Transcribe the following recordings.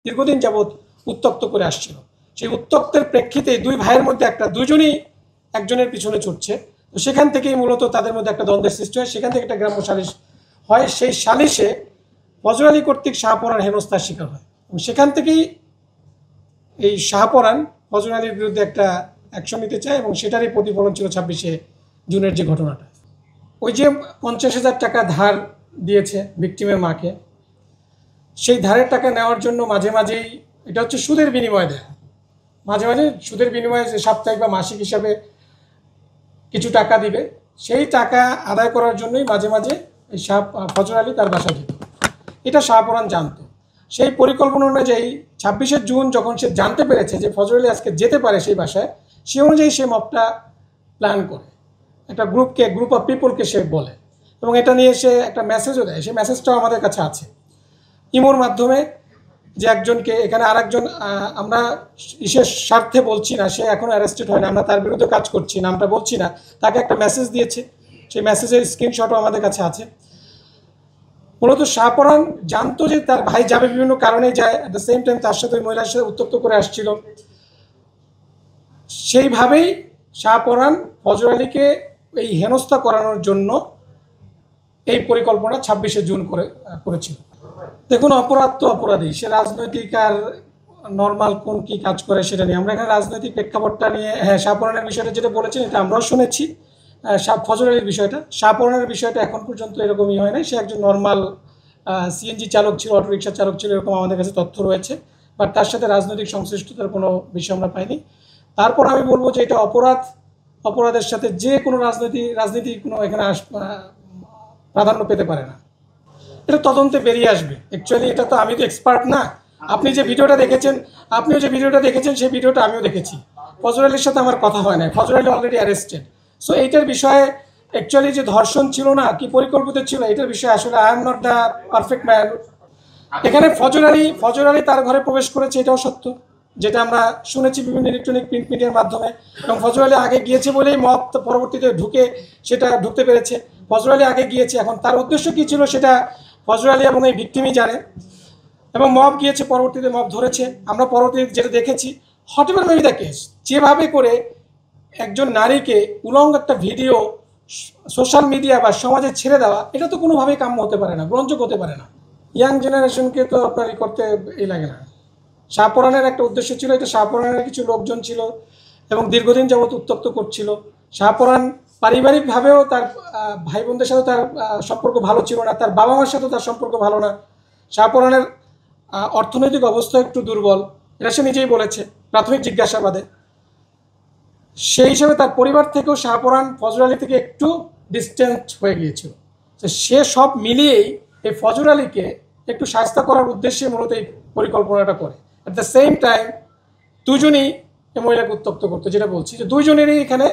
দীর্ঘদিন যাবৎ উত্তক্ত করে আসছিল। সেই উত্তক্তের প্রেক্ষিতে দুই ভাইয়ের মধ্যে দুজনই একজনের পিছনে ছুটছে। তো সেখান থেকেই মূলত তাদের মধ্যে একটা দ্বন্দ্বের সৃষ্টি হয়। সেখান থেকে একটা গ্রাম্য সালিশ হয়। সেই সালিশে ফজর আলী কর্তৃক শাহপরান হেনস্থার শিকার হয় এবং সেখান থেকেই এই শাহপরান ফজর আলীর বিরুদ্ধে একটা অ্যাকশন নিতে চায় এবং সেটারই প্রতিফলন ছিল 26শে জুনের যে ঘটনাটা। ওই যে 50,000 টাকা ধার দিয়েছে ভিকটিমের মাকে, সেই ধারের টাকা নেওয়ার জন্য মাঝে মাঝেই, এটা হচ্ছে সুদের বিনিময়ে দেয়, মাঝে মাঝে সুদের বিনিময়ে যে সাপ্তাহিক বা মাসিক হিসাবে কিছু টাকা দিবে, সেই টাকা আদায় করার জন্যই মাঝে মাঝে এই ফজর আলী তার বাসা যেত। এটা শাহপরান জানতো। সেই পরিকল্পনা অনুযায়ী 26শে জুন যখন সে জানতে পেরেছে যে ফজর আলী আজকে যেতে পারে সেই বাসায়, সে অনুযায়ী সে মবটা প্ল্যান করে, একটা গ্রুপ অফ পিপলকে সে বলে এবং এটা নিয়ে সে একটা মেসেজও দেয়। সেই মেসেজটাও আমাদের কাছে আছে ইমোর মাধ্যমে, যে একজনকে এখানে আরেকজন, আমরা বিশেষ স্বার্থে বলছি না, সে এখনও অ্যারেস্টেড হয় না, আমরা তার বিরুদ্ধে কাজ করছি না, আমরা বলছি না, তাকে একটা মেসেজ দিয়েছে, সেই মেসেজের স্ক্রিনশটও আমাদের কাছে আছে। মূলত শাহপরান জানতো যে তার ভাই যাবে, বিভিন্ন কারণে যায়, অ্যাট দ্য সেম টাইম তার সাথে ওই মহিলার সাথে উত্তপ্ত করে আসছিল। সেইভাবেই শাহপরান ফজর আলীকে এই হেনস্থা করানোর জন্য এই পরিকল্পনা 26শে জুন করেছিল। দেখুন, অপরাধ তো অপরাধী, সে রাজনৈতিক আর নর্মাল কোন কি কাজ করে সেটা নিয়ে আমরা এখানে রাজনৈতিক প্রেক্ষাপটটা নিয়ে, হ্যাঁ, শাহপরানের বিষয়টা যেটা বলেছেন এটা আমরাও শুনেছি। ফজর আলীর বিষয়টা, শাহপরানের বিষয়টা এখন পর্যন্ত এরকমই হয় নাই। সে একজন নর্মাল সিএনজি চালক ছিল, অটোরিকশা চালক ছিল, এরকম আমাদের কাছে তথ্য রয়েছে, বাট তার সাথে রাজনৈতিক সংশ্লিষ্টতার কোনো বিষয় আমরা পাইনি। তারপর আমি বলবো যে এটা অপরাধের সাথে যে কোনো রাজনীতি কোনো এখানে প্রাধান্য পেতে পারে না। এটা তদন্তে বেরিয়ে আসবে। অ্যাকচুয়ালি এটা তো, আমি তো এক্সপার্ট না। আপনিও যে ভিডিওটা দেখেছেন সেই ভিডিওটা আমিও দেখেছি। ফজর আলীর সাথে আমার কথা হয় না, ফজর আলী অলরেডি অ্যারেস্টেড। সো এইটার বিষয়ে অ্যাকচুয়ালি যে ধর্ষণ ছিল না কি পরিকল্পিত ছিল, এটার বিষয়ে আসলে I am not the perfect man. এখানে ফজর আলী তার ঘরে প্রবেশ করেছে, এটাও সত্য, যেটা আমরা শুনেছি বিভিন্ন ইলেকট্রনিক প্রিন্ট মিডিয়ার মাধ্যমে, এবং ফজর আলী আগে গিয়েছে বলেই মব পরবর্তীতে ঢুকতে পেরেছে। ফজর আলী আগে গিয়েছে, এখন তার উদ্দেশ্য কী ছিল সেটা ফজর আলী এবং এই ভিকটিমই জানে, এবং মব গিয়েছে, পরবর্তীতে মব ধরেছে। আমরা পরবর্তীতে যেটা দেখেছি, হটএভার মেবি দ্য কেস, যেভাবে করে একজন নারীকে উলঙ্গ একটা ভিডিও সোশ্যাল মিডিয়া বা সমাজে ছেড়ে দেওয়া, এটা তো কোনোভাবেই কাম্য হতে পারে না, গ্রহণযোগ্য হতে পারে না। ইয়াং জেনারেশনকে তো আপনার করতে লাগে না। শাহপরানের একটা উদ্দেশ্য ছিল, এটা শাহপরানের কিছু লোকজন ছিল এবং দীর্ঘদিন যাবৎ উত্তপ্ত করছিল। শাহপরান পারিবারিকভাবেও তার ভাই বোনদের সাথে তার সম্পর্ক ভালো ছিল না, তার বাবা মার সাথেও তার সম্পর্ক ভালো না। শাহপরানের অর্থনৈতিক অবস্থা একটু দুর্বল, এটা সে নিজেই বলেছে প্রাথমিক জিজ্ঞাসাবাদে। সেই হিসাবে তার পরিবার থেকেও শাহপরান ফজর আলী থেকে একটু ডিস্টেন্স হয়ে গিয়েছিল। তো সে সব মিলিয়েই এই ফজর আলীকে একটু শায়েস্তা করার উদ্দেশ্যে মূলত এই পরিকল্পনাটা করে। অ্যাট দ্য সেম টাইম দুজনই এই মহিলাকে উত্তপ্ত করতো, যেটা বলছি যে দুইজনেরই এখানে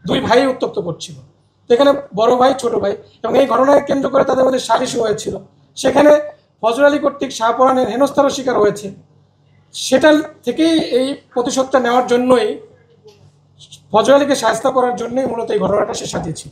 দুই ভাই উত্তপ্ত করছিল। তো এখানে বড় ভাই ছোট ভাই, এবং এই ঘটনাকে কেন্দ্র করে তাদের মধ্যে সালিশও হয়েছিল। সেখানে ফজর আলী কর্তৃক শাহপরানের হেনস্থারও শিকার হয়েছে। সেটার থেকেই এই প্রতিশোধটা নেওয়ার জন্যই, ফজর আলীকে শায়েস্তা করার জন্যই মূলত এই ঘটনাটা সে সাজিয়েছিল।